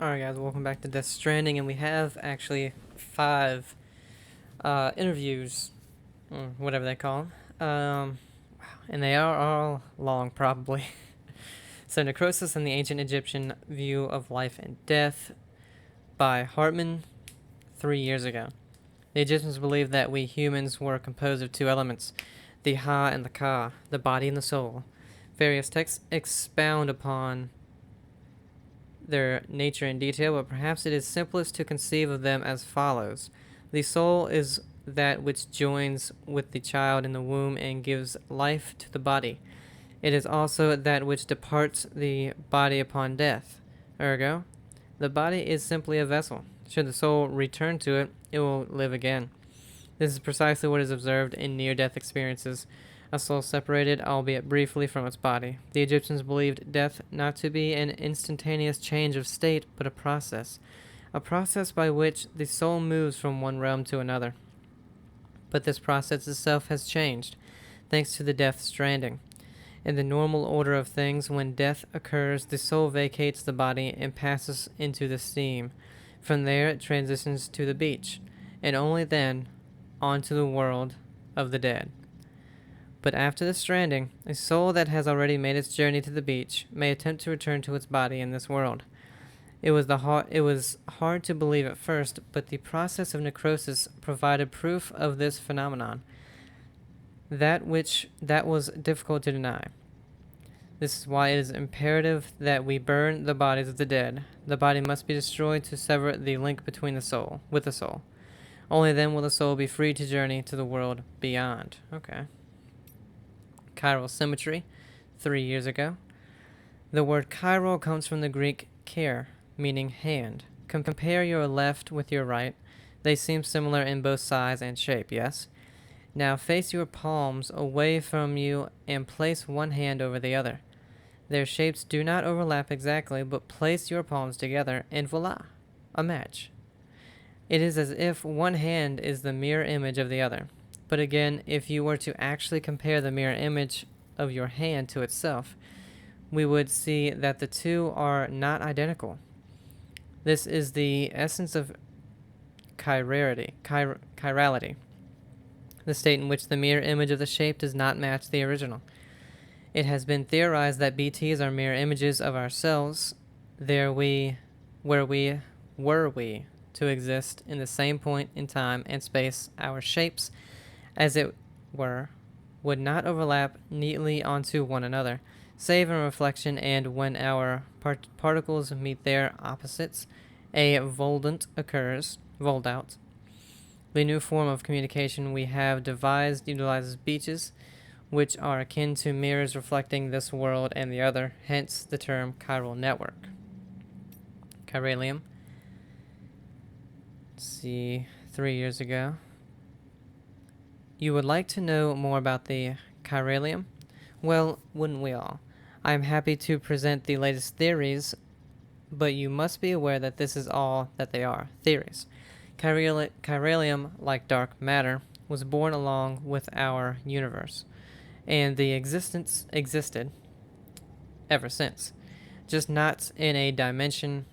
Alright, guys, welcome back to Death Stranding, and we have actually five interviews, or whatever they call them. And they are all long, probably. So, Necrosis and the Ancient Egyptian View of Life and Death by Hartman 3 years ago. The Egyptians believed that we humans were composed of two elements, the Ha and the Ka, the body and the soul. Various texts expound upon their nature in detail, but perhaps it is simplest to conceive of them as follows. The soul is that which joins with the child in the womb and gives life to the body. It is also that which departs the body upon death. Ergo, the body is simply a vessel. Should the soul return to it, it will live again. This is precisely what is observed in near-death experiences. A soul separated, albeit briefly, from its body. The Egyptians believed death not to be an instantaneous change of state, but a process by which the soul moves from one realm to another. But this process itself has changed, thanks to the death stranding. In the normal order of things, when death occurs, the soul vacates the body and passes into the steam. From there, it transitions to the beach, and only then onto the world of the dead. But after the stranding, a soul that has already made its journey to the beach may attempt to return to its body in this world. It was hard to believe at first, but the process of necrosis provided proof of this phenomenon. That was difficult to deny. This is why it is imperative that we burn the bodies of the dead. The body must be destroyed to sever the link between the soul with the soul. Only then will the soul be free to journey to the world beyond. Okay. Chiral symmetry, 3 years ago. The word chiral comes from the Greek chair, meaning hand. Compare your left with your right. They seem similar in both size and shape, yes? Now face your palms away from you and place one hand over the other. Their shapes do not overlap exactly, but place your palms together and voila, a match. It is as if one hand is the mirror image of the other. But again, if you were to actually compare the mirror image of your hand to itself, we would see that the two are not identical. This is the essence of chirality, the state in which the mirror image of the shape does not match the original. It has been theorized that BTs are mirror images of ourselves. Were we to exist in the same point in time and space, our shapes, as it were, would not overlap neatly onto one another, save in reflection, and when our particles meet their opposites, a voldant occurs, voldout. The new form of communication we have devised utilizes beaches, which are akin to mirrors reflecting this world and the other, hence the term chiral network. Chiralium. Let's see, 3 years ago. You would like to know more about the chiralium? Well, wouldn't we all? I am happy to present the latest theories, but you must be aware that this is all that they are, theories. Chiralium, like dark matter, was born along with our universe, and the existence existed ever since, just not in a dimension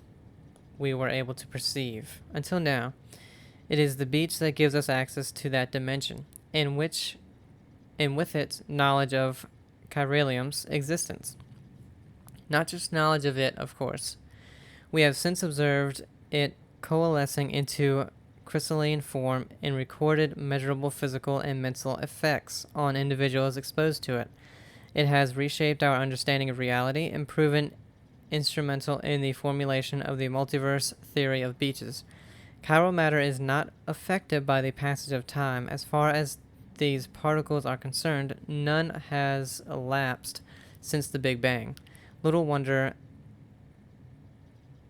we were able to perceive. Until now, it is the beach that gives us access to that dimension, and with it, knowledge of chiralium's existence. Not just knowledge of it, of course. We have since observed it coalescing into crystalline form and recorded measurable physical and mental effects on individuals exposed to it. It has reshaped our understanding of reality and proven instrumental in the formulation of the multiverse theory of beaches. Chiral matter is not affected by the passage of time. As far as these particles are concerned, none has elapsed since the Big Bang. Little wonder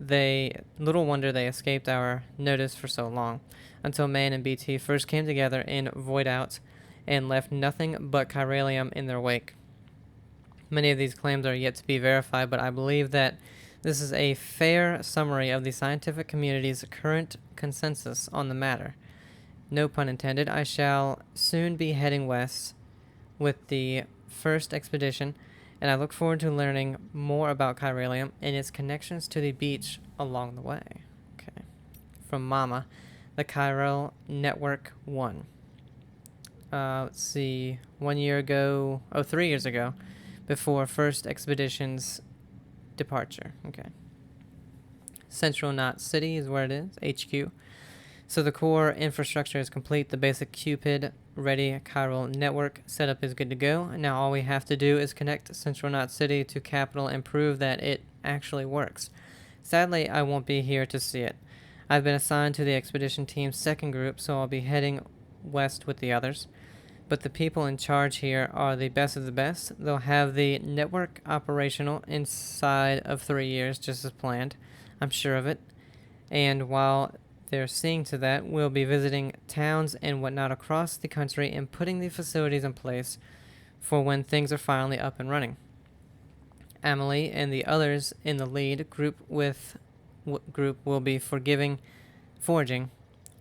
they escaped our notice for so long, until man and BT first came together in void out and left nothing but chiralium in their wake. Many of these claims are yet to be verified, but I believe that this is a fair summary of the scientific community's current consensus on the matter. No pun intended. I shall soon be heading west with the first expedition, and I look forward to learning more about Chiralium and its connections to the beach along the way. Okay. From Mama, the Chiral Network 1. Let's see, 1 year ago, 3 years ago, before first expedition's departure. Okay. Central Knot City is where it is, HQ. So the core infrastructure is complete. The basic Cupid ready chiral network setup is good to go. Now all we have to do is connect Central Knot City to Capital and prove that it actually works. Sadly, I won't be here to see it. I've been assigned to the expedition team's second group, so I'll be heading west with the others. But the people in charge here are the best of the best. They'll have the network operational inside of 3 years, just as planned. I'm sure of it. And while they're seeing to that, we'll be visiting towns and whatnot across the country and putting the facilities in place for when things are finally up and running. Amelie and the others in the lead group will be forging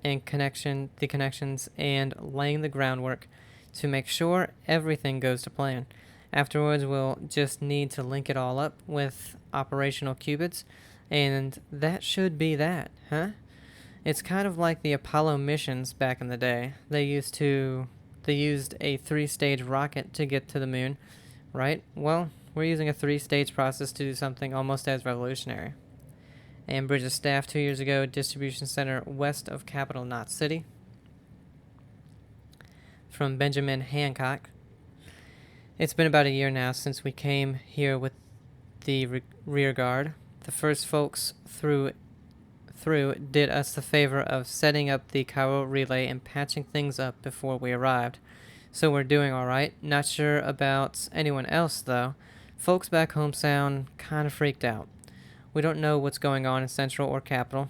and the connections and laying the groundwork to make sure everything goes to plan. Afterwards, we'll just need to link it all up with operational qubits, and that should be that, huh? It's kind of like the Apollo missions back in the day. They used a 3-stage rocket to get to the moon, right? Well, we're using a 3-stage process to do something almost as revolutionary. And Bridges staff 2 years ago, distribution center west of Capital Knot City. From Benjamin Hancock. It's been about a year now since we came here with the rear guard. The first folks through did us the favor of setting up the chiral relay and patching things up before we arrived. So we're doing alright. Not sure about anyone else though. Folks back home sound kind of freaked out. We don't know what's going on in Central or Capital,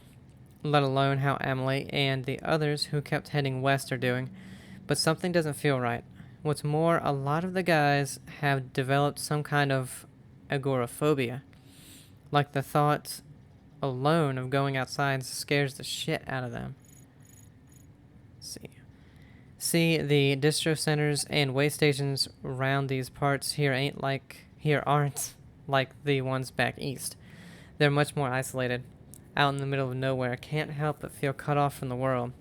let alone how Emily and the others who kept heading west are doing, but something doesn't feel right. What's more, a lot of the guys have developed some kind of agoraphobia. Like the thought alone of going outside scares the shit out of them. Let's see, the distro centers and way stations around these parts here aren't like the ones back east. They're much more isolated, out in the middle of nowhere. Can't help but feel cut off from the world.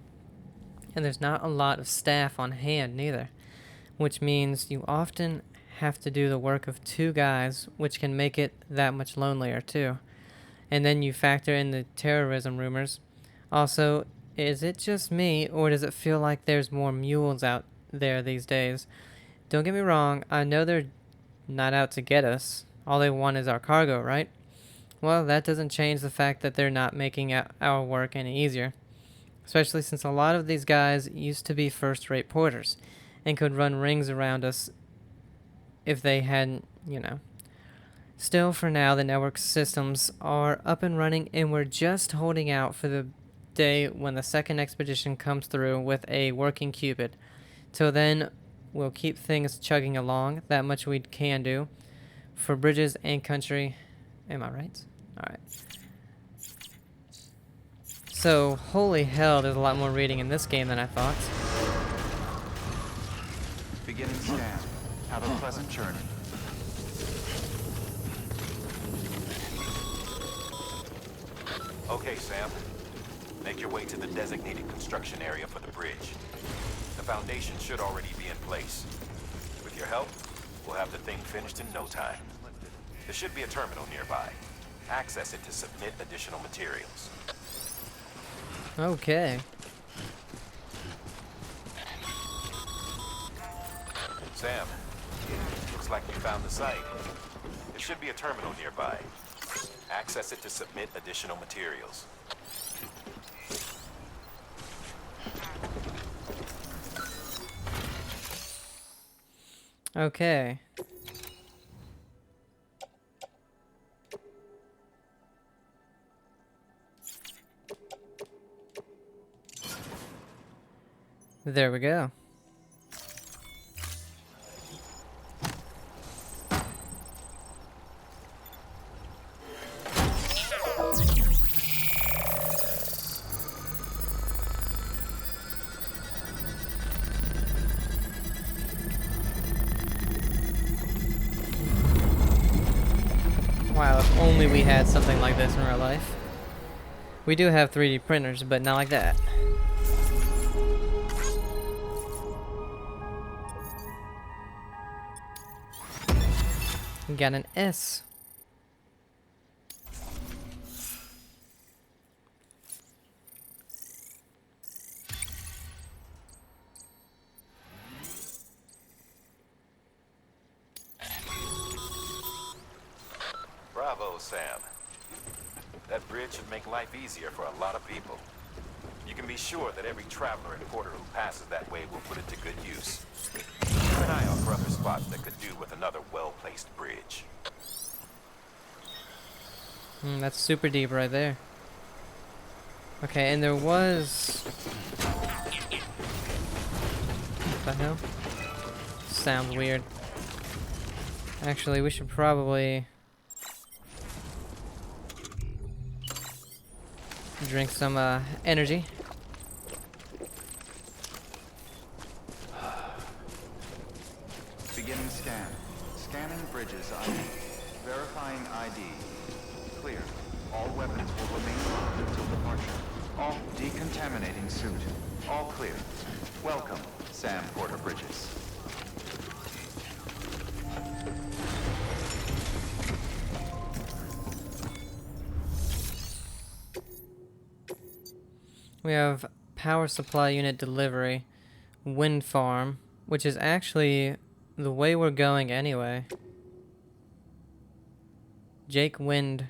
And there's not a lot of staff on hand neither, which means you often have to do the work of 2 guys, which can make it that much lonelier too. And then you factor in the terrorism rumors. Also, is it just me, or does it feel like there's more mules out there these days? Don't get me wrong, I know they're not out to get us. All they want is our cargo, right? Well, that doesn't change the fact that they're not making our work any easier. Especially since a lot of these guys used to be first-rate porters and could run rings around us if they hadn't, Still, for now, the network systems are up and running, and we're just holding out for the day when the second expedition comes through with a working Cupid. Till then, we'll keep things chugging along. That much we can do for Bridges and Country. Am I right? Alright. So, holy hell, there's a lot more reading in this game than I thought. Beginning scan. Have a pleasant journey. Okay, Sam. Make your way to the designated construction area for the bridge. The foundation should already be in place. With your help, we'll have the thing finished in no time. There should be a terminal nearby. Access it to submit additional materials. Okay. Sam, looks like we found the site. There should be a terminal nearby. Access it to submit additional materials. Okay. There we go. only we had something like this in real life. We do have 3D printers, but not like that. We got an S. Bravo, Sam. That bridge should make life easier for a lot of people. You can be sure that every traveler and porter who passes that way will put it to good use. Keep an eye out for other spots that could do with another well-placed bridge. That's super deep right there. Okay, and there was... What the hell? Sounds weird. Actually, we should probably... drink some energy. Beginning scan. Scanning bridges ID. Verifying ID. Clear. All weapons will remain armed until departure. All decontaminating suit. All clear. Welcome, Sam Porter Bridges. We have power supply unit delivery, wind farm, which is actually the way we're going anyway. Jake Wind.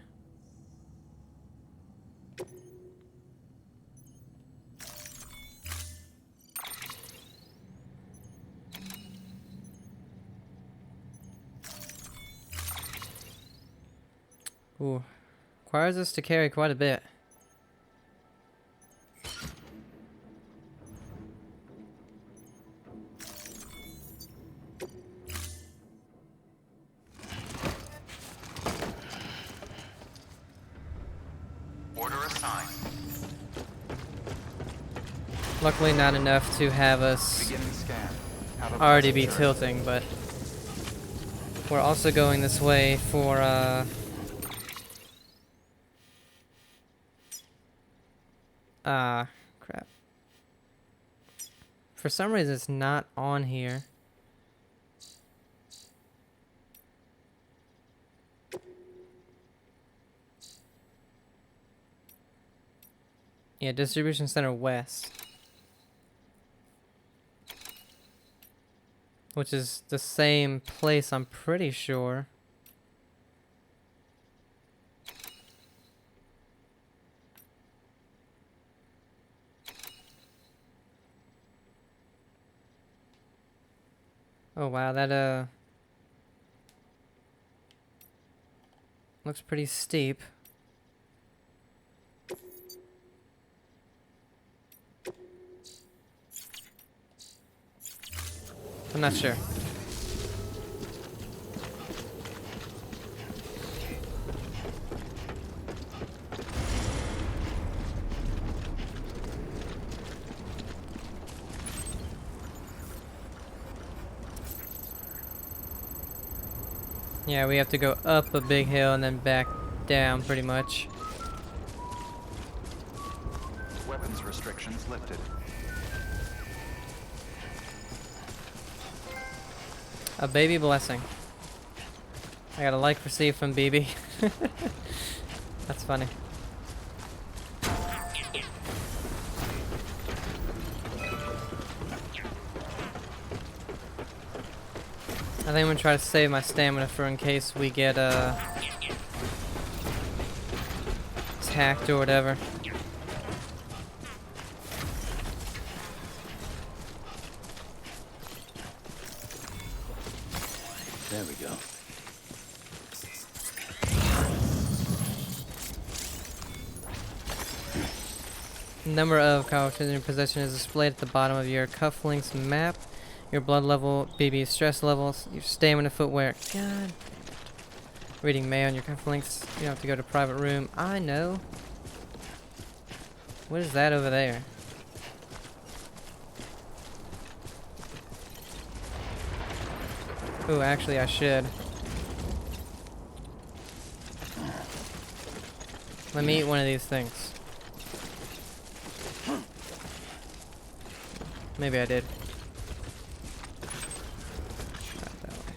Ooh, requires us to carry quite a bit. Order assigned. Luckily not enough to have us Beginning scan. Have a already pleasant be journey. tilting, but we're also going this way for crap. For some reason it's not on here. Yeah, distribution center west. Which is the same place, I'm pretty sure. Oh wow, that looks pretty steep. I'm not sure. Yeah, we have to go up a big hill and then back down pretty much. Weapons restrictions lifted. A baby blessing. I got a like received from BB. That's funny. I think I'm gonna try to save my stamina for in case we get attacked or whatever. There we go. Number of cartridges in your possession is displayed at the bottom of your cufflinks map. Your blood level, BB stress levels, your stamina, footwear. God. Reading mail on your cufflinks. You don't have to go to private room. I know. What is that over there? Ooh, actually I should. Let me eat one of these things. Maybe I did. Right that way.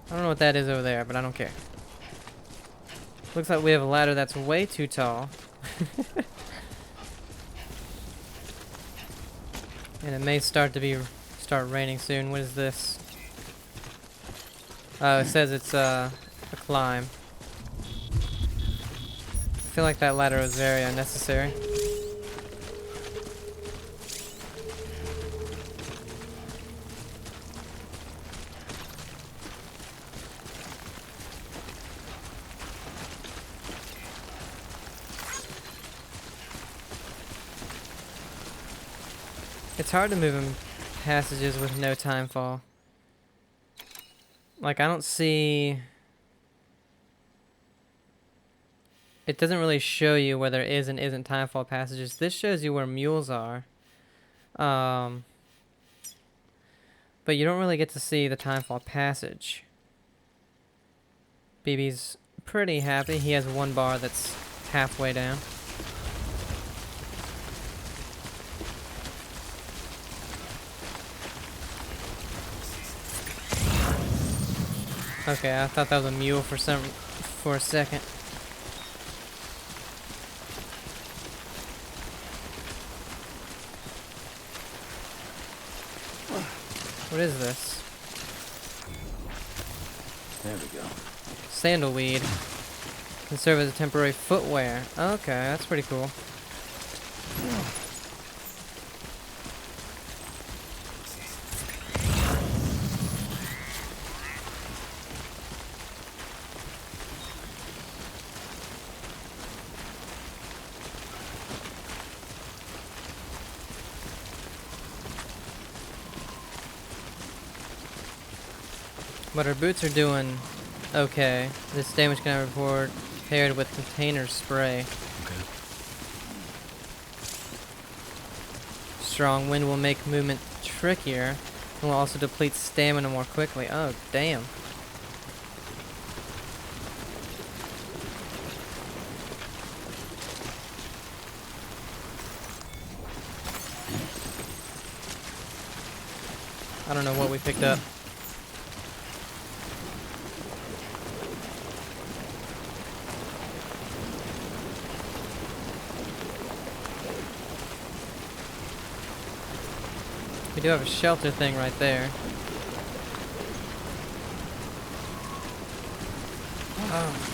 I don't know what that is over there, but I don't care. Looks like we have a ladder that's way too tall. And it may start raining soon. What is this? Oh, it says it's a climb. I feel like that ladder was very unnecessary. It's hard to move in passages with no time fall. Like, I don't see... It doesn't really show you where there is and isn't timefall passages. This shows you where mules are. But you don't really get to see the timefall passage. BB's pretty happy. He has one bar that's halfway down. Okay, I thought that was a mule for a second. What is this? There we go. Sandalweed. Can serve as a temporary footwear. Okay, that's pretty cool. But our boots are doing okay. This damage can report paired with container spray. Okay. Strong wind will make movement trickier and will also deplete stamina more quickly. Oh, damn. I don't know what we picked up. We do have a shelter thing right there. Oh.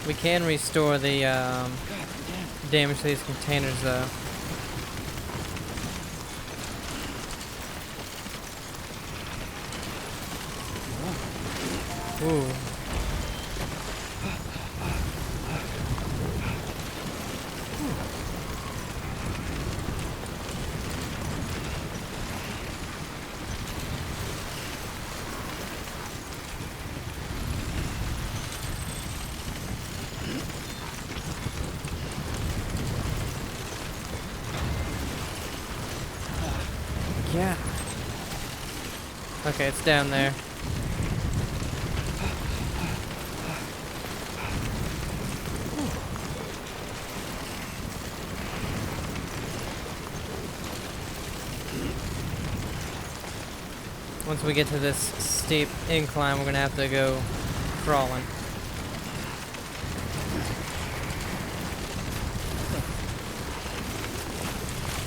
We can restore the damage to these containers, though. Ooh. Yeah. Okay, it's down there. Once we get to this steep incline, we're gonna have to go crawling.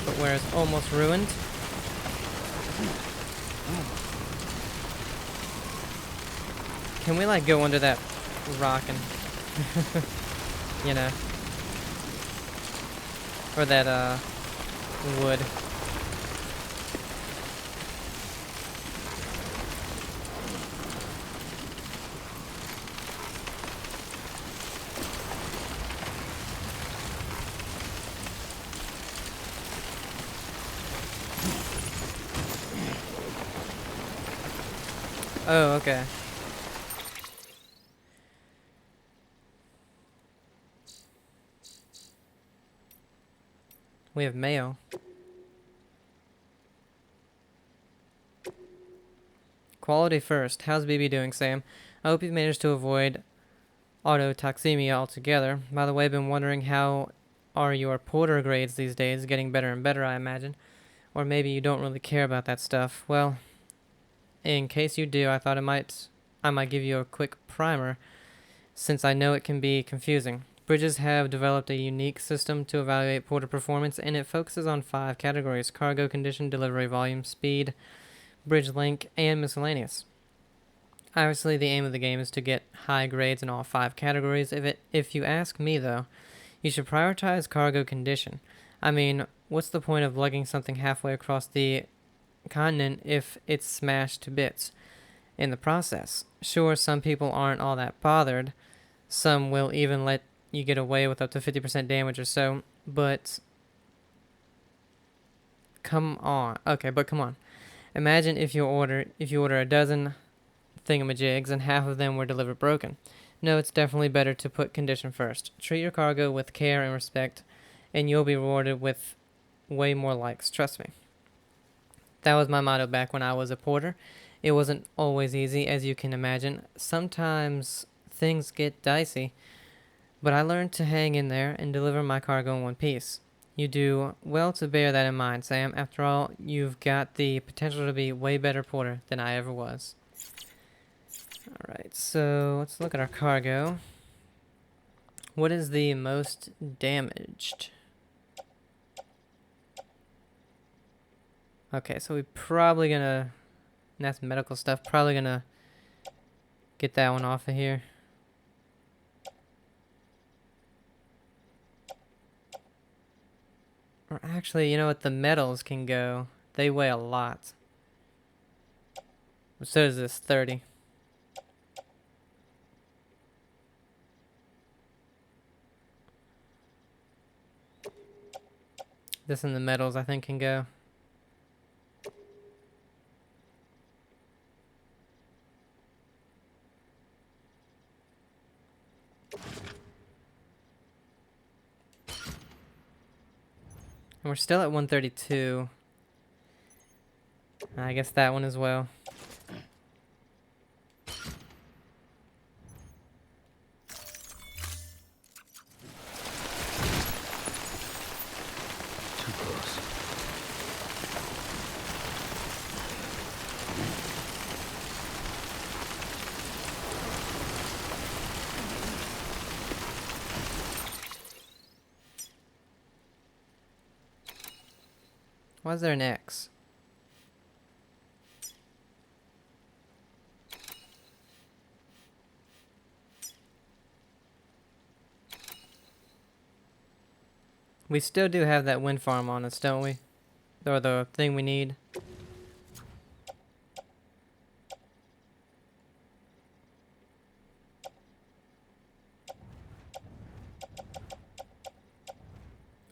Footwear is almost ruined. Can we like go under that rock and you know, or that wood? Oh, okay. We have mail. Quality first. How's BB doing, Sam? I hope you've managed to avoid autotoxemia altogether. By the way, I've been wondering how are your porter grades these days? Getting better and better, I imagine. Or maybe you don't really care about that stuff. Well, in case you do, I thought I might give you a quick primer, since I know it can be confusing. Bridges have developed a unique system to evaluate porter performance, and it focuses on 5 categories: cargo condition, delivery volume, speed, bridge length, and miscellaneous. Obviously, the aim of the game is to get high grades in all 5 categories. If you ask me, though, you should prioritize cargo condition. I mean, what's the point of lugging something halfway across the continent if it's smashed to bits in the process? Sure, some people aren't all that bothered. Some will even let you get away with up to 50% damage or so, but come on. Okay, but come on. Imagine if you order a dozen thingamajigs and half of them were delivered broken. No, it's definitely better to put condition first. Treat your cargo with care and respect, and you'll be rewarded with way more likes, trust me. That was my motto back when I was a porter. It wasn't always easy, as you can imagine. Sometimes things get dicey, but I learned to hang in there and deliver my cargo in one piece. You do well to bear that in mind, Sam. After all, you've got the potential to be way better porter than I ever was. Alright, so let's look at our cargo. What is the most damaged? Okay, so we probably gonna... That's medical stuff. Probably gonna get that one off of here. Or actually, you know what? The metals can go. They weigh a lot. So does this 30. This and the metals, I think, can go. And we're still at 132. I guess that one as well. Too close. Why is there an X? We still do have that wind farm on us, don't we? Or the thing we need.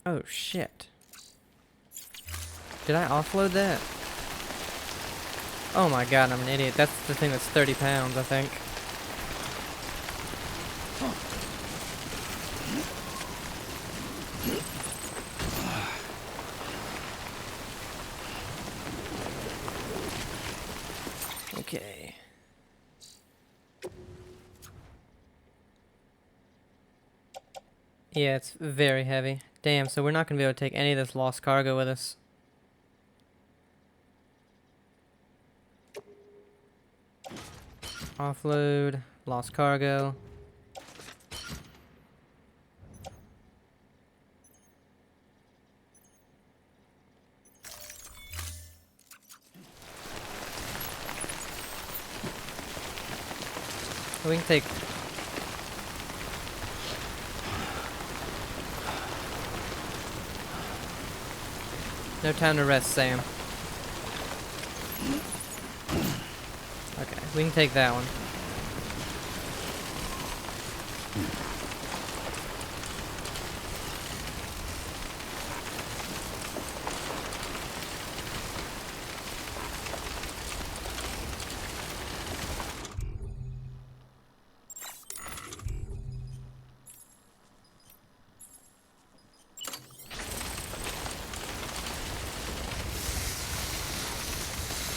Oh shit. Did I offload that? Oh my god, I'm an idiot. That's the thing that's 30 pounds, I think. Okay. Yeah, it's very heavy. Damn, so we're not going to be able to take any of this lost cargo with us. Offload, lost cargo. We can take... No time to rest, Sam. Okay, we can take that one.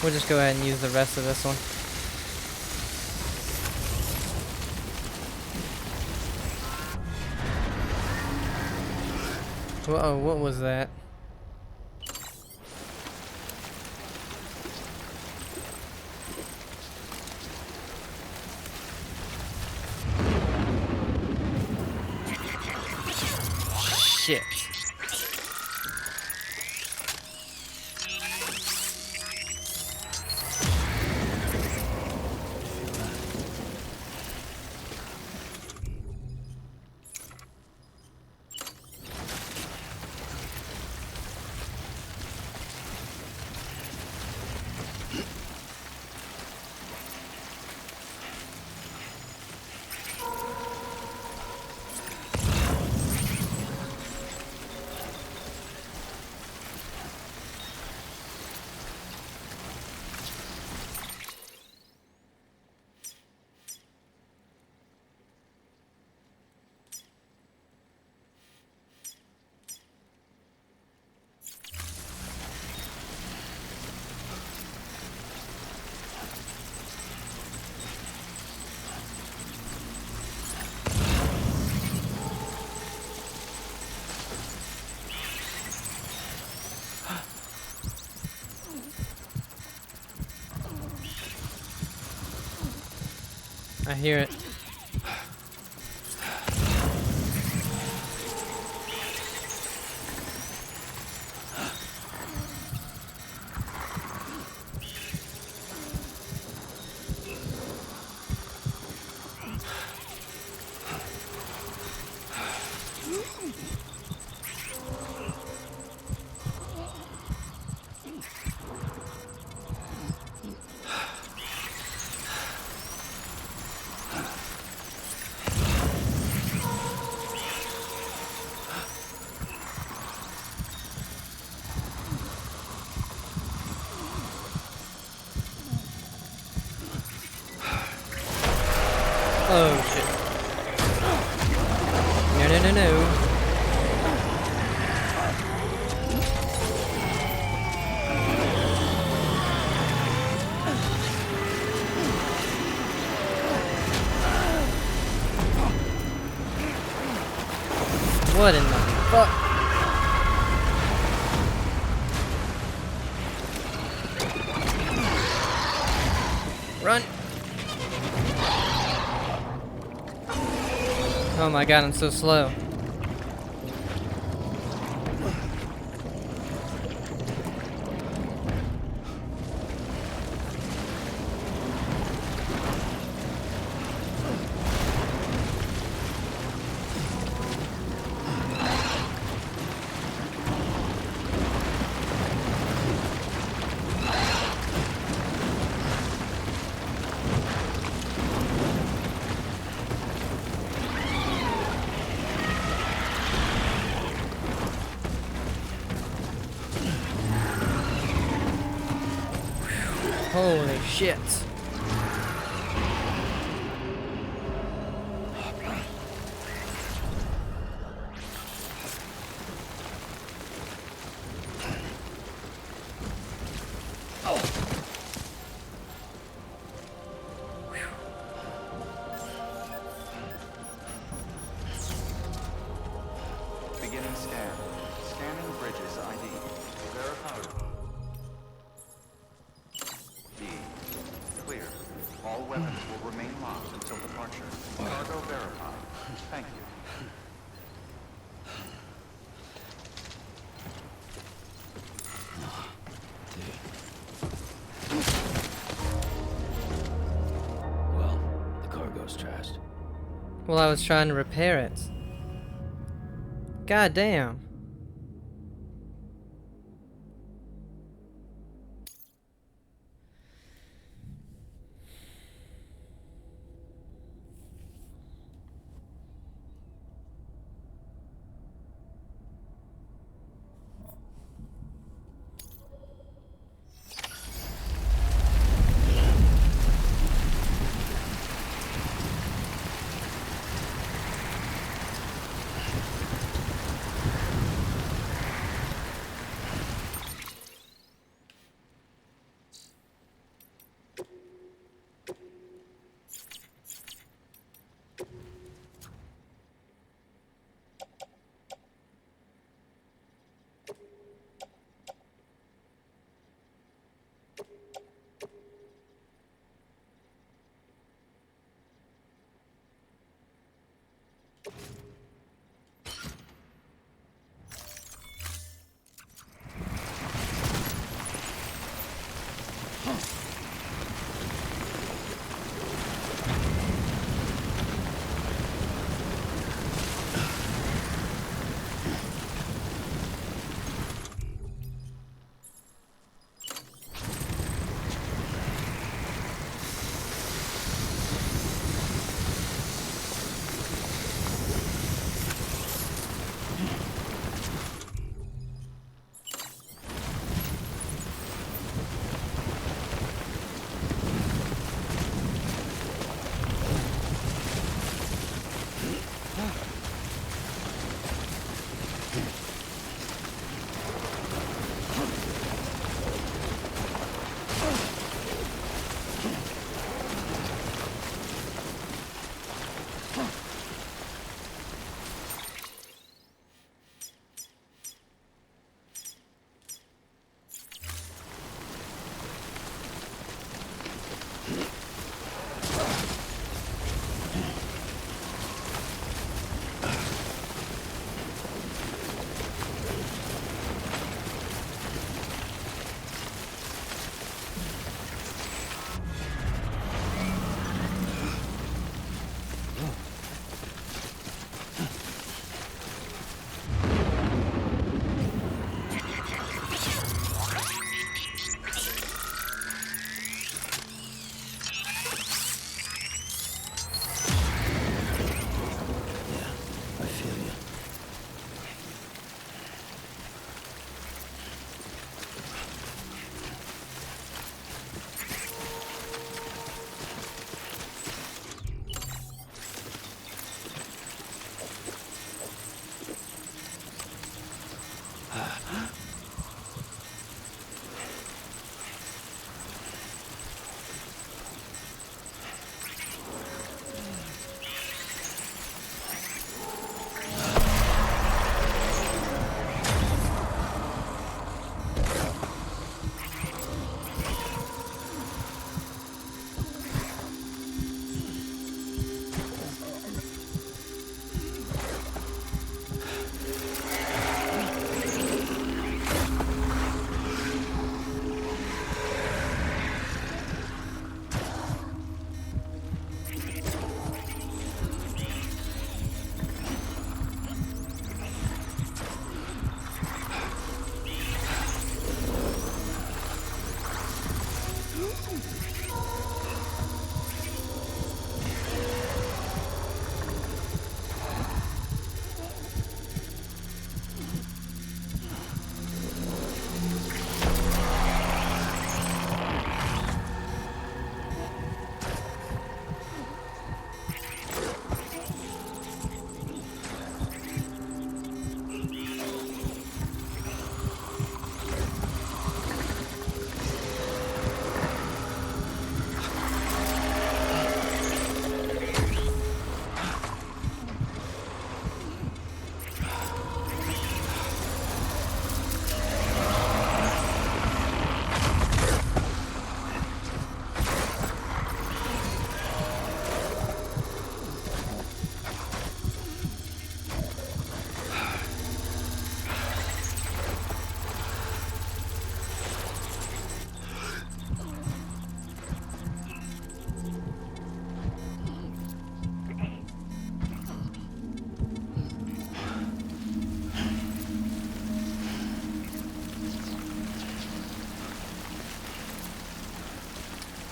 We'll just go ahead and use the rest of this one. Whoa, what was that? Shit. I hear it. Oh shit. No, no, no, no. What in the fuck? Run! Oh my god, I'm so slow. Holy shit. Beginning scan. Scanning bridges ID. Verify. D. Clear. All weapons will remain locked until departure. Cargo verified. Thank you. Well, the cargo's trashed. Well, I was trying to repair it. God damn.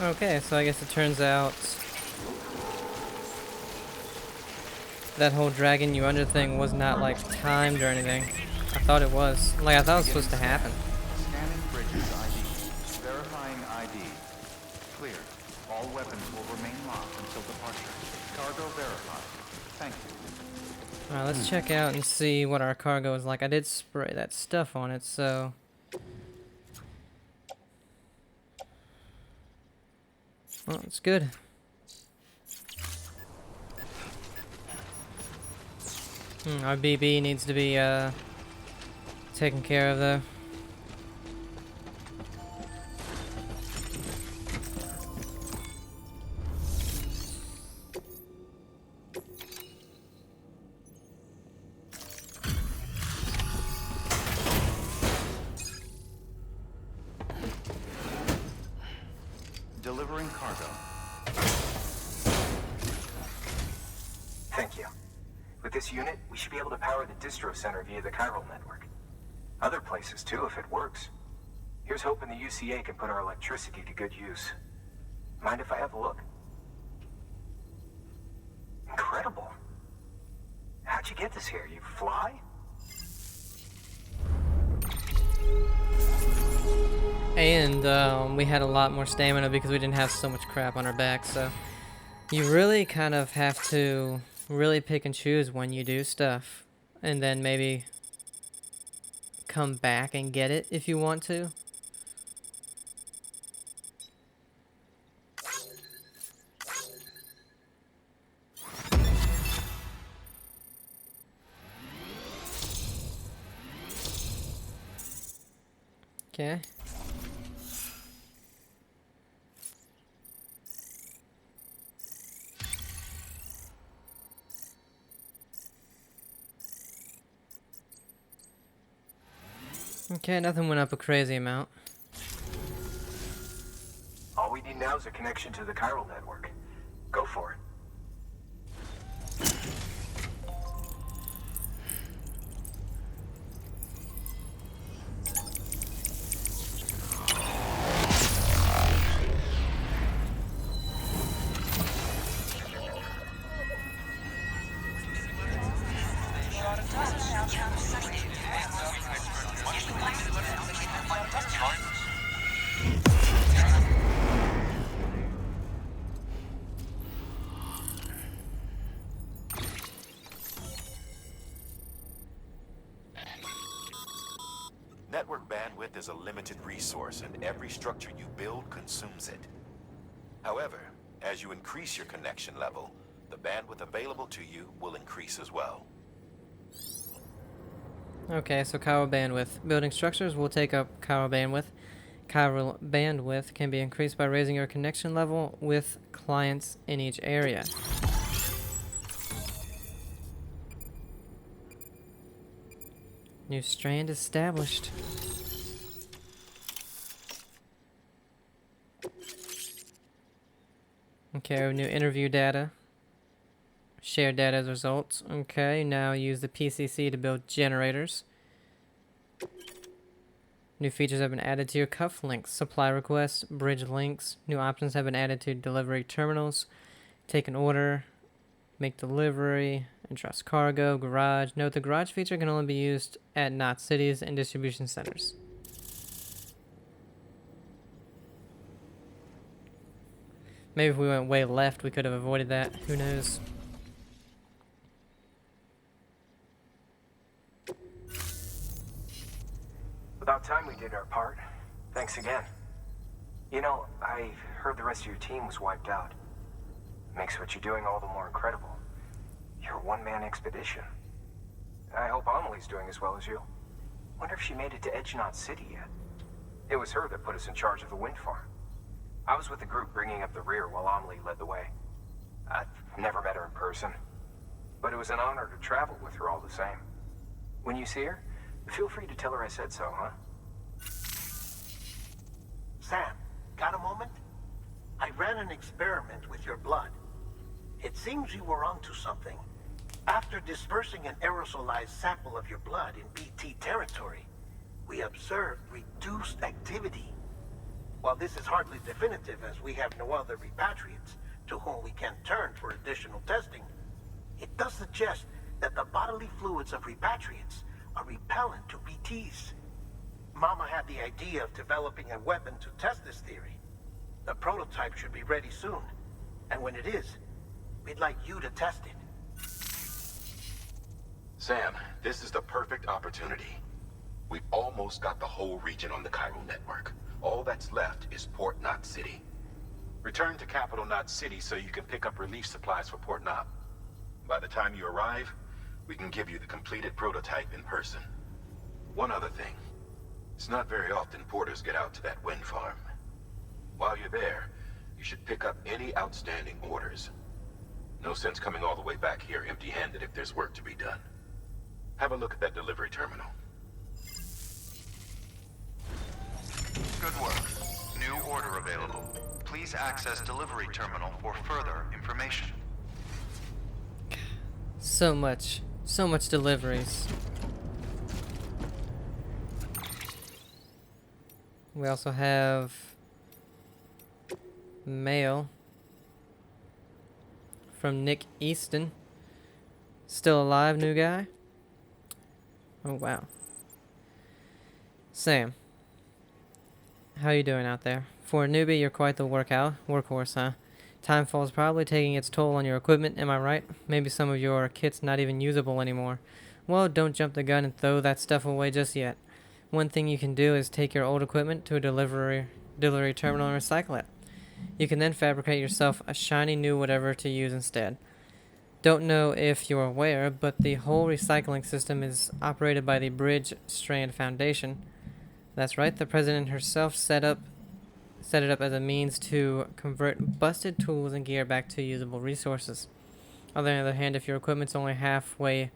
Okay, so I guess it turns out that whole dragging you under thing was not like timed or anything. I thought it was. Like I thought it was Beginning supposed to scan. happen. Scanning bridges ID. Verifying ID. Clear. All weapons will remain locked until departure. Cargo verified. Thank you. Alright, let's check out and see what our cargo is like. I did spray that stuff on it, so... Well, it's good. Our BB needs to be, taken care of, though. Delivering cargo. Thank you. With this unit, we should be able to power the distro center via the chiral network. Other places too, if it works. Here's hoping the UCA can put our electricity to good use. Mind if I have a look? Incredible. How'd you get this here? You fly? And we had a lot more stamina because we didn't have so much crap on our back, so you really kind of have to really pick and choose when you do stuff, and then maybe come back and get it if you want to. Okay. Okay, nothing went up a crazy amount. All we need now is a connection to the chiral network. Go for it. Network bandwidth is a limited resource, and every structure you build consumes it. However, as you increase your connection level, the bandwidth available to you will increase as well. Okay, so chiral bandwidth. Building structures will take up chiral bandwidth. Chiral bandwidth can be increased by raising your connection level with clients in each area. New strand established. Okay, new interview data. Share data as results. Okay, now use the PCC to build generators. New features have been added to your cufflinks. Supply requests, bridge links. New options have been added to delivery terminals. Take an order. Make delivery. Entrust cargo. Garage. Note the garage feature can only be used at not cities and distribution centers. Maybe if we went way left, we could have avoided that. Who knows? About time we did our part. Thanks again. You know, I heard the rest of your team was wiped out. Makes what you're doing all the more incredible. You're a one-man expedition. I hope Amelie's doing as well as you. Wonder if she made it to Edgenot City yet. It was her that put us in charge of the wind farm. I was with the group bringing up the rear while Amelie led the way. I've never met her in person, but it was an honor to travel with her all the same. When you see her, feel free to tell her I said so, huh? Sam, got a moment? I ran an experiment with your blood. It seems you were onto something. After dispersing an aerosolized sample of your blood in BT territory, we observed reduced activity. While this is hardly definitive as we have no other repatriates to whom we can turn for additional testing, it does suggest that the bodily fluids of repatriates are repellent to BTs. Mama had the idea of developing a weapon to test this theory. The prototype should be ready soon, and when it is, we'd like you to test it. Sam, this is the perfect opportunity. We've almost got the whole region on the Cairo network. All that's left is Port Knot City. Return to Capital Knot City so you can pick up relief supplies for Port Knot. By the time you arrive, we can give you the completed prototype in person. One other thing. It's not very often porters get out to that wind farm. While you're there, you should pick up any outstanding orders. No sense coming all the way back here empty-handed if there's work to be done. Have a look at that delivery terminal. Good work. New order available. Please access delivery terminal for further information. So much deliveries. We also have mail from Nick Easton. Still alive, new guy? Oh, wow. Sam, how you doing out there? For a newbie, you're quite the workhorse, huh? Timefall's probably taking its toll on your equipment, am I right? Maybe some of your kit's not even usable anymore. Well, don't jump the gun and throw that stuff away just yet. One thing you can do is take your old equipment to a delivery terminal and recycle it. You can then fabricate yourself a shiny new whatever to use instead. Don't know if you're aware, but the whole recycling system is operated by the Bridge Strand Foundation. That's right, the president herself set it up as a means to convert busted tools and gear back to usable resources. On the other hand, if your equipment's only halfway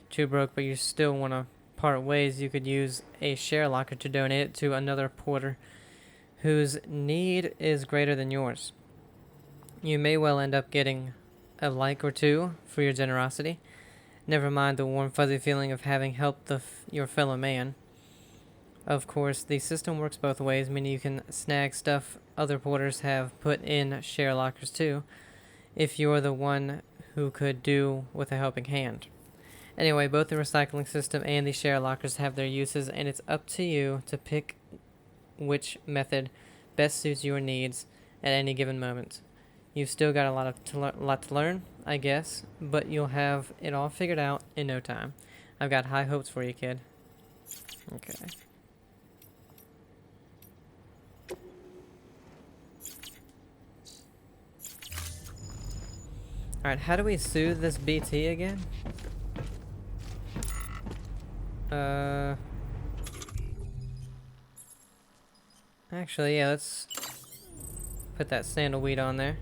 too broke but you still want to part ways, you could use a share locker to donate it to another porter whose need is greater than yours. You may well end up getting a like or two for your generosity. Never mind the warm fuzzy feeling of having helped your fellow man. Of course, the system works both ways, meaning you can snag stuff other porters have put in share lockers too, if you're the one who could do with a helping hand. Anyway, both the recycling system and the share lockers have their uses, and it's up to you to pick which method best suits your needs at any given moment. You've still got a lot to learn, I guess, but you'll have it all figured out in no time. I've got high hopes for you, kid. Okay. Alright, how do we soothe this BT again? Actually, yeah, let's put that sandalweed on there.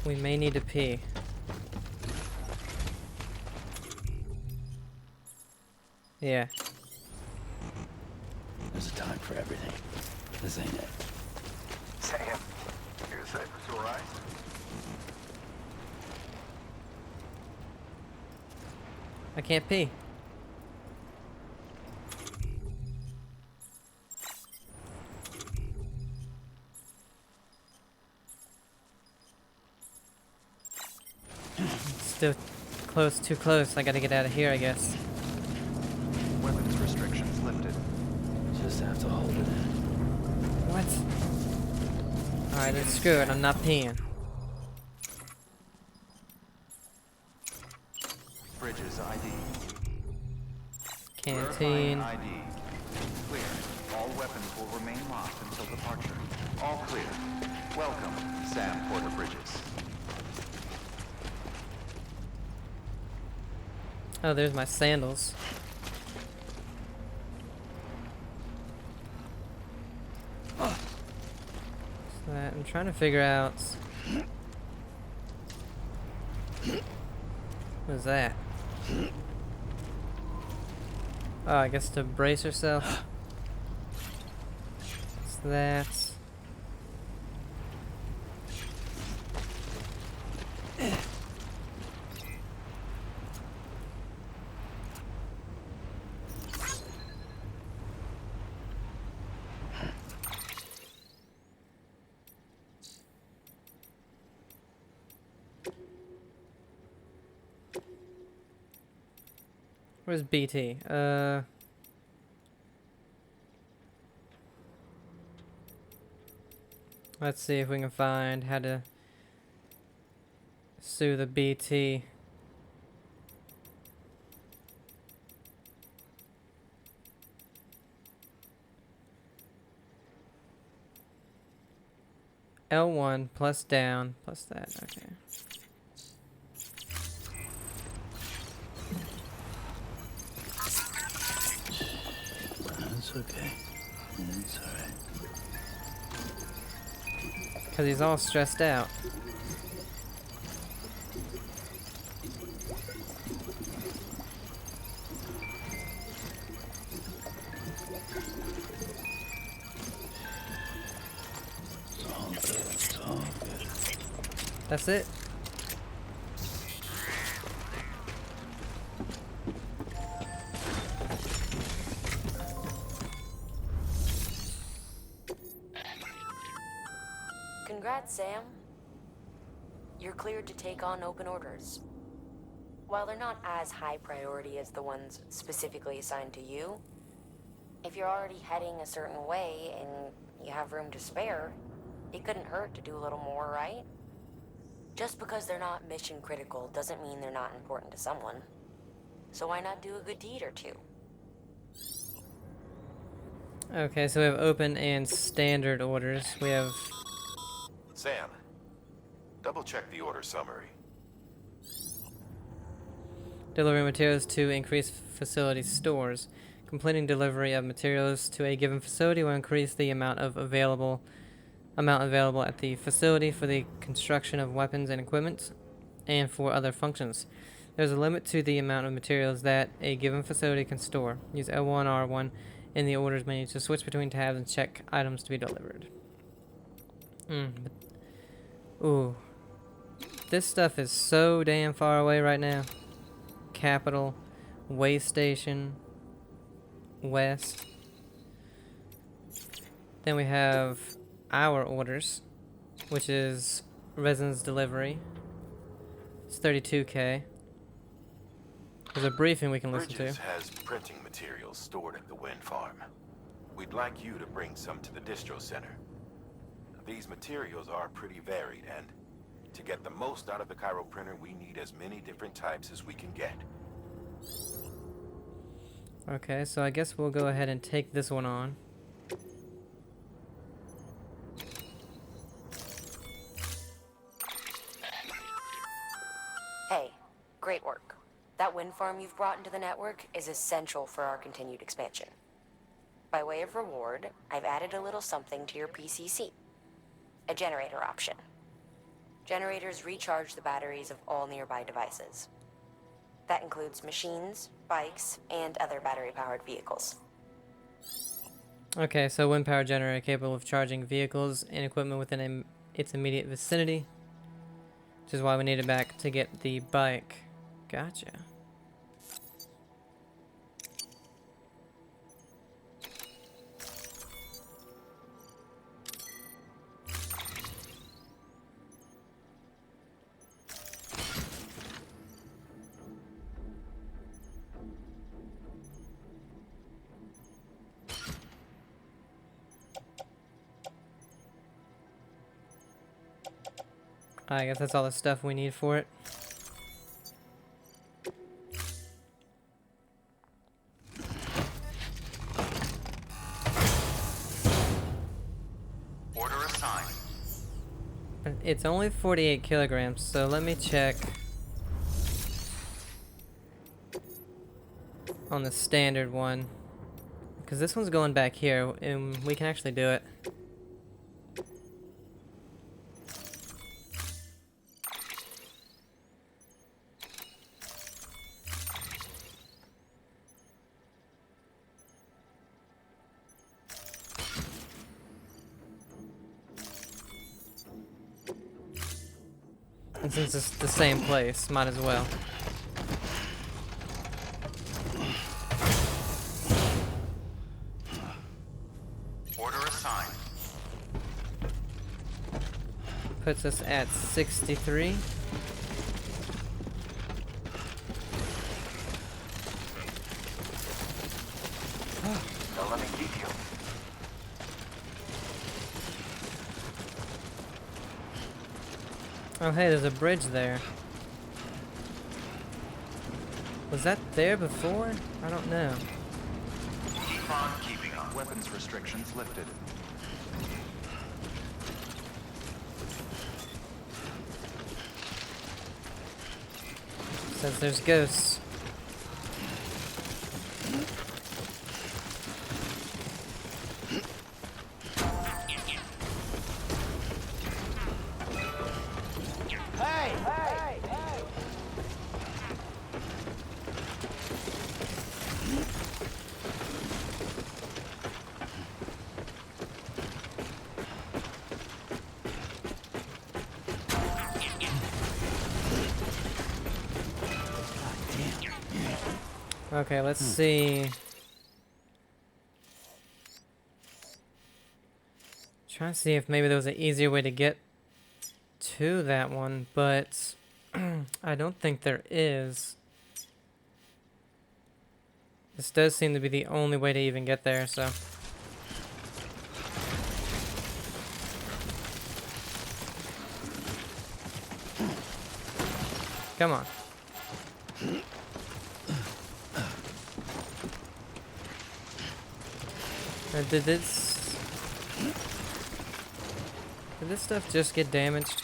We may need to pee. Yeah. There's a time for everything. This ain't it. Sam, you're safe as all right? I can't pee. Still too close. I gotta get out of here, I guess. Weapons restrictions lifted. Just have to hold it in. What? Alright, then screw it. I'm not peeing. Bridges ID. Canteen. Verifying ID. Clear. All weapons will remain locked until departure. All clear. Welcome, Sam Porter Bridges. Oh, there's my sandals. So I'm trying to figure out. What is that? Oh, I guess to brace yourself. What's that? Where's BT? Let's see if we can find how to sue the BT. L1 plus down plus that. Okay. That's okay. It's alright. Because he's all stressed out. It's all good. It's all good. That's it. Congrats, Sam. You're cleared to take on open orders. While they're not as high priority as the ones specifically assigned to you, if you're already heading a certain way and you have room to spare, it couldn't hurt to do a little more, right? Just because they're not mission critical doesn't mean they're not important to someone. So why not do a good deed or two? Okay, so we have open and standard orders. We have... Sam, double check the order summary. delivering materials to increase facility stores. Completing delivery of materials to a given facility will increase the amount available at the facility for the construction of weapons and equipment and for other functions. There's a limit to the amount of materials that a given facility can store. Use L1 R1 in the orders menu to switch between tabs and check items to be delivered. Ooh. This stuff is so damn far away right now. Capital, way station, west. Then we have our orders, which is resins delivery. It's 32K. There's a briefing we can listen Bridges to. has printing materials stored at the wind farm. We'd like you to bring some to the distro center. These materials are pretty varied, and to get the most out of the Cairo printer, we need as many different types as we can get. Okay, so I guess we'll go ahead and take this one on. Hey, great work. That wind farm you've brought into the network is essential for our continued expansion. By way of reward, I've added a little something to your PCC. A generator option. Generators recharge the batteries of all nearby devices. That includes machines, bikes, and other battery-powered vehicles. Okay, so wind power generator capable of charging vehicles and equipment within its immediate vicinity. Which is why we need it back to get the bike. Gotcha. I guess that's all the stuff we need for it. Order assigned. It's only 48 kilograms, so let me check on the standard one. Because this one's going back here, and we can actually do it. And since it's the same place, might as well. Order assigned. Puts us at 63. Now let me keep you. Oh hey, there's a bridge there. Was that there before? I don't know. Keep on keeping on. Weapons restrictions lifted. Says there's ghosts. Okay, let's see. Trying to see if maybe there was an easier way to get to that one, but I don't think there is. This does seem to be the only way to even get there, so. Come on. Did this stuff just get damaged?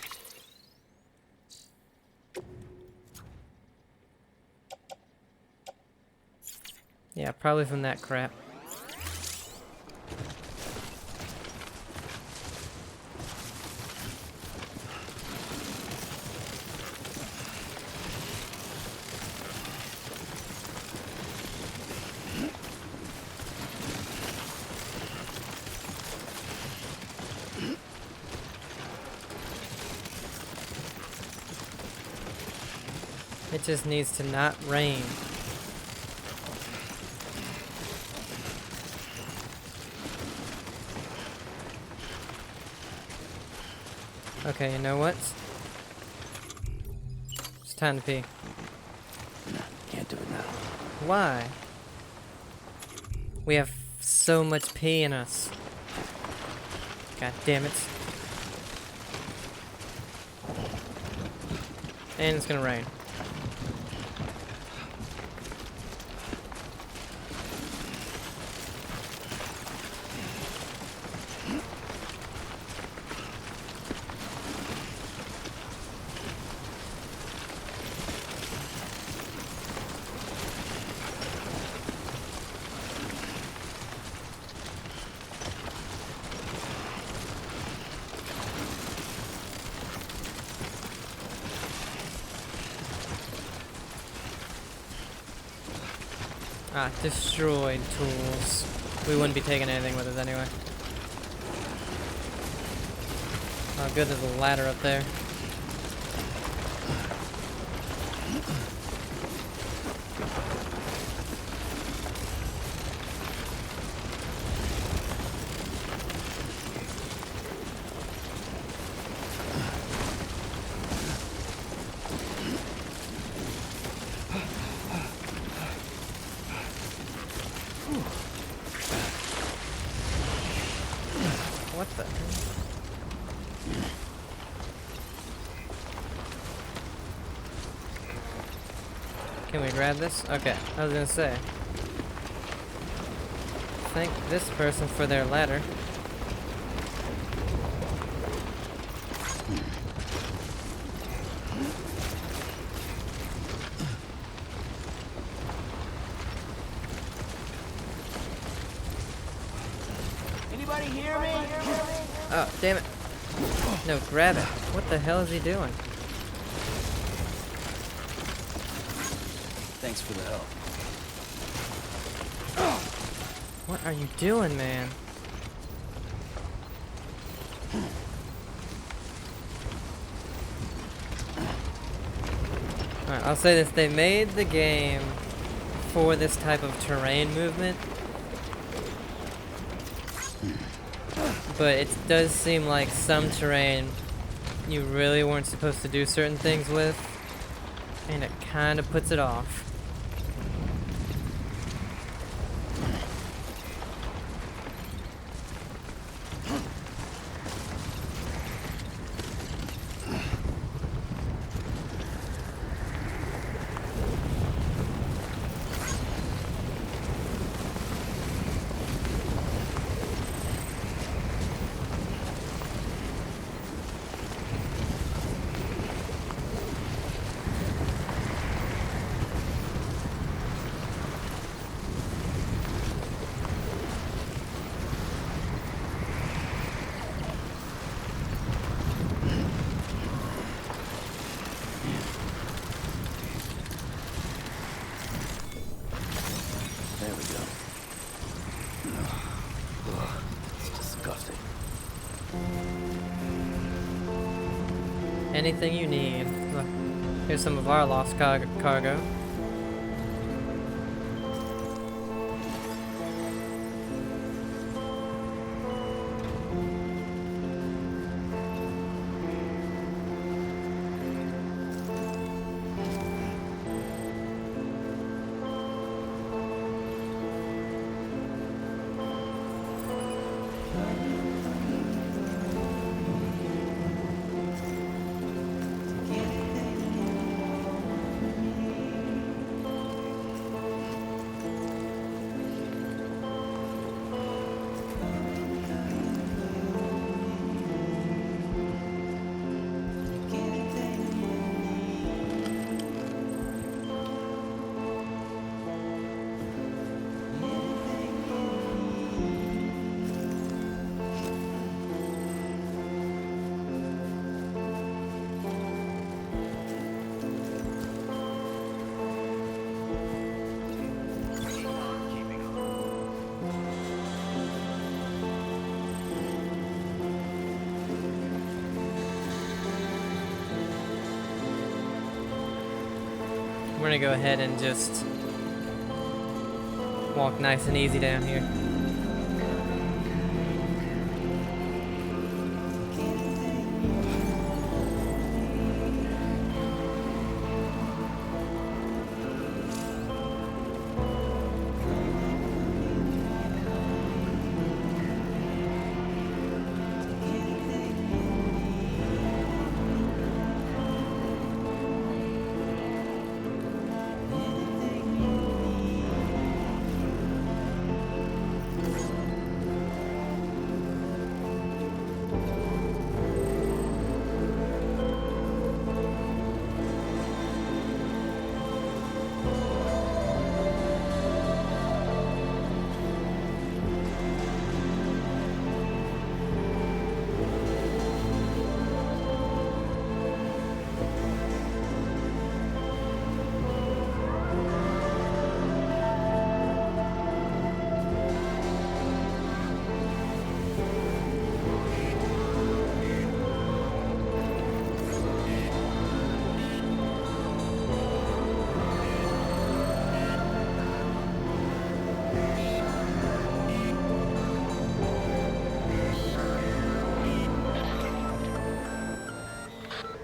Yeah, probably from that crap. It just needs to not rain. Okay, you know what? It's time to pee. No, can't do it now. Why? We have so much pee in us. God damn it. And it's gonna rain. Ah, destroyed tools. We wouldn't be taking anything with us anyway. Oh good, there's a ladder up there. What the? Can we grab this? Okay, I was gonna say. Thank this person for their ladder. Anybody hear me? Oh, damn it. No, grab it. What the hell is he doing? Thanks for the help. What are you doing, man? Alright, I'll say this. They made the game for this type of terrain movement. But it does seem like some terrain you really weren't supposed to do certain things with. And it kind of puts it off. Anything you need. Look, here's some of our lost cargo. We're gonna go ahead and just walk nice and easy down here.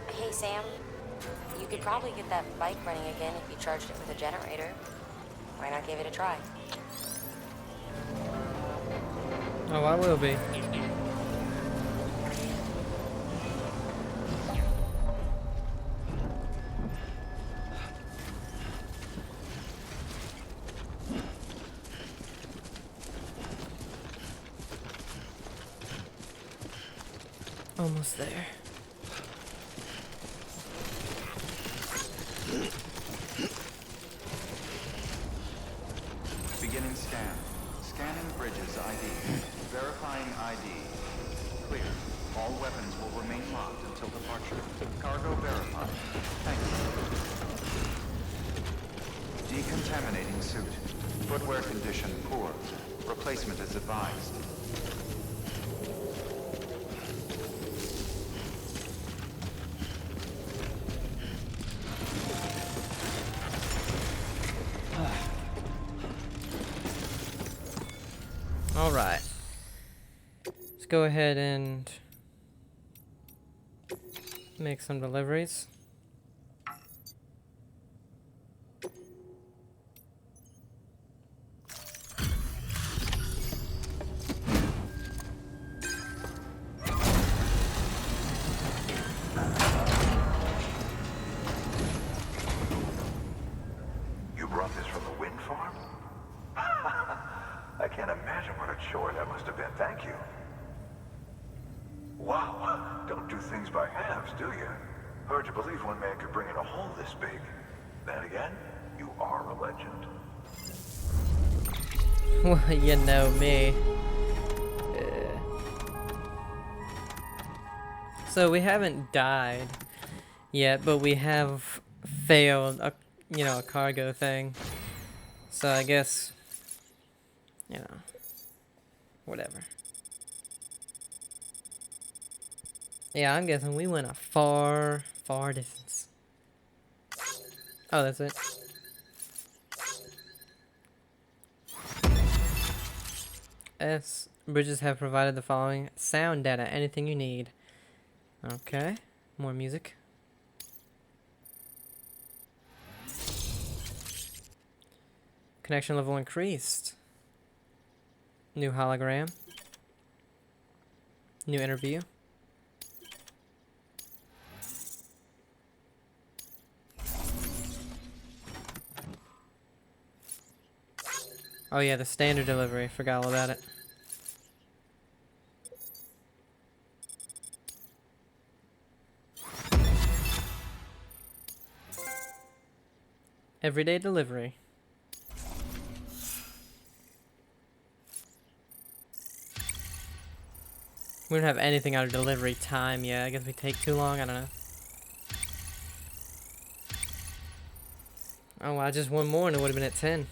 Hey, Sam. You could probably get that bike running again if you charged it with a generator. Why not give it a try? Oh, I will be. Almost there. Beginning scan. Scanning bridges ID. Verifying ID. Clear. All weapons will remain locked until departure. Cargo verified. Thank you. Decontaminating suit. Footwear condition poor. Replacement is advised. All right. Let's go ahead and make some deliveries. You brought this from the wind farm? I can't imagine what a chore that must have been. Thank you. Wow, don't do things by halves, do you? Hard to believe one man could bring in a hole this big. Then again, you are a legend. Well, you know me. So we haven't died yet, but we have failed a, a cargo thing. So I guess, whatever. Yeah, I'm guessing we went a far, far distance. Oh, that's it. S. Bridges have provided the following sound data. Anything you need. Okay. More music. Connection level increased. New hologram. New interview. Oh yeah, the standard delivery. Forgot all about it. Everyday delivery. We don't have anything on our delivery time yet. I guess we take too long. I don't know. Oh, well, just one more and it would have been at 10.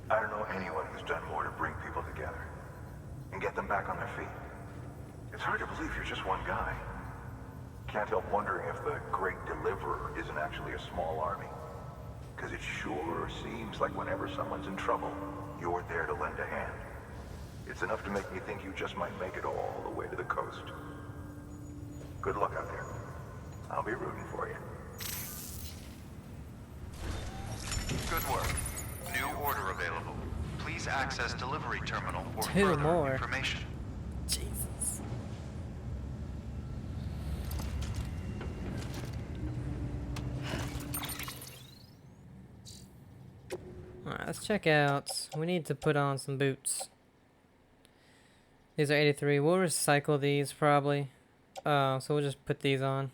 I don't know anyone who's done more to bring people together and get them back on their feet. It's hard to believe you're just one guy. Can't help wondering if the Great Deliverer isn't actually a small army. Because it sure seems like whenever someone's in trouble, you're there to lend a hand. It's enough to make me think you just might make it all the way to the coast. Good luck out there. I'll be rooting for you. Good work. New order available. Please access delivery terminal for Two further more. information. Jesus. Alright, let's check out. We need to put on some boots. These are 83. We'll recycle these probably. So we'll just put these on.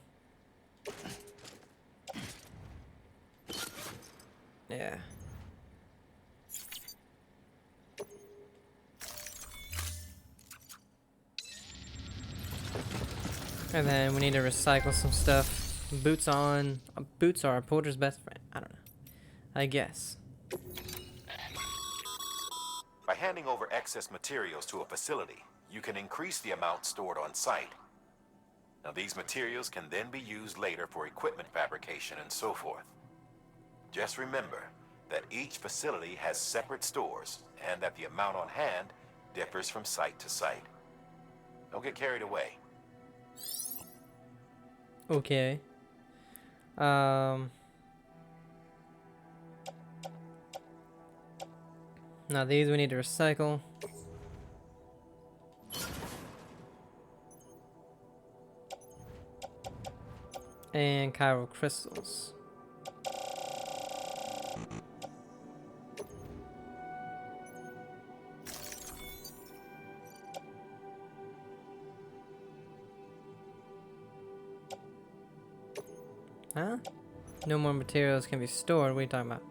Yeah. And then we need to recycle some stuff. Boots on. Boots are a porter's best friend. I don't know. I guess. By handing over excess materials to a facility, you can increase the amount stored on site. Now, these materials can then be used later for equipment fabrication and so forth. Just remember that each facility has separate stores and that the amount on hand differs from site to site. Don't get carried away. Okay. Now these we need to recycle. And chiral crystals. Huh? No more materials can be stored. What are you talking about?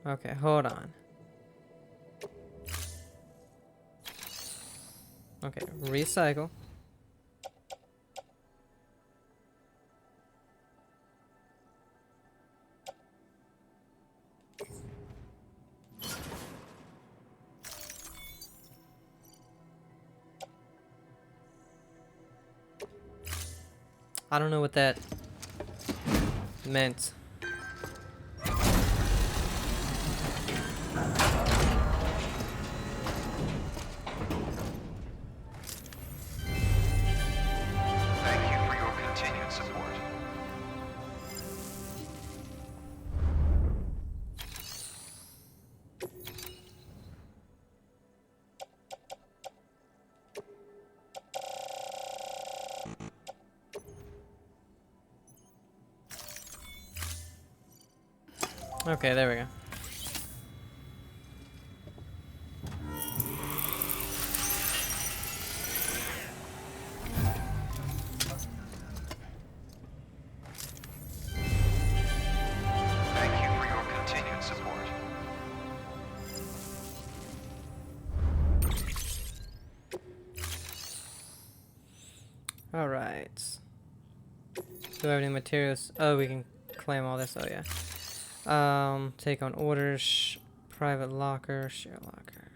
Okay, hold on. Okay, recycle. I don't know what that meant. Thank you for your continued support. Okay, there we go. Thank you for your continued support. Do I have any materials? Oh, we can claim all this. Oh yeah. Take on orders. Private locker. Share locker.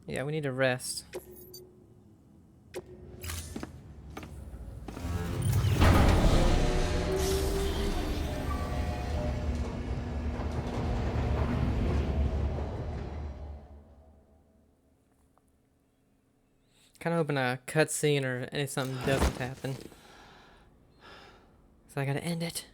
Yeah, we need to rest. Kind of hoping a cutscene or something doesn't happen. So I gotta end it.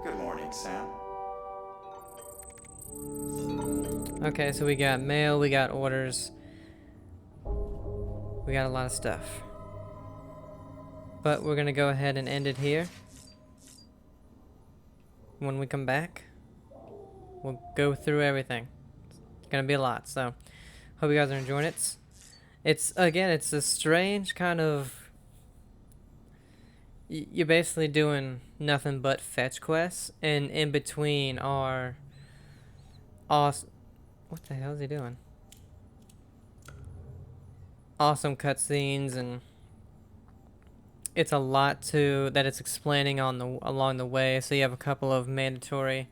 Good morning, Sam. Okay, so we got mail, we got orders. We got a lot of stuff. But we're gonna go ahead and end it here. When we come back, we'll go through everything. It's gonna be a lot, so hope you guys are enjoying it. It's a strange kind of. You're basically doing nothing but fetch quests, and in between are awesome. What the hell is he doing? Awesome cutscenes, and it's a lot that it's explaining along the way. So you have a couple of mandatory,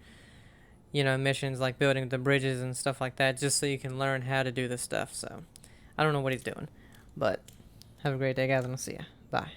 missions like building the bridges and stuff like that, just so you can learn how to do this stuff. So I don't know what he's doing, but have a great day, guys, and I'll see ya. Bye.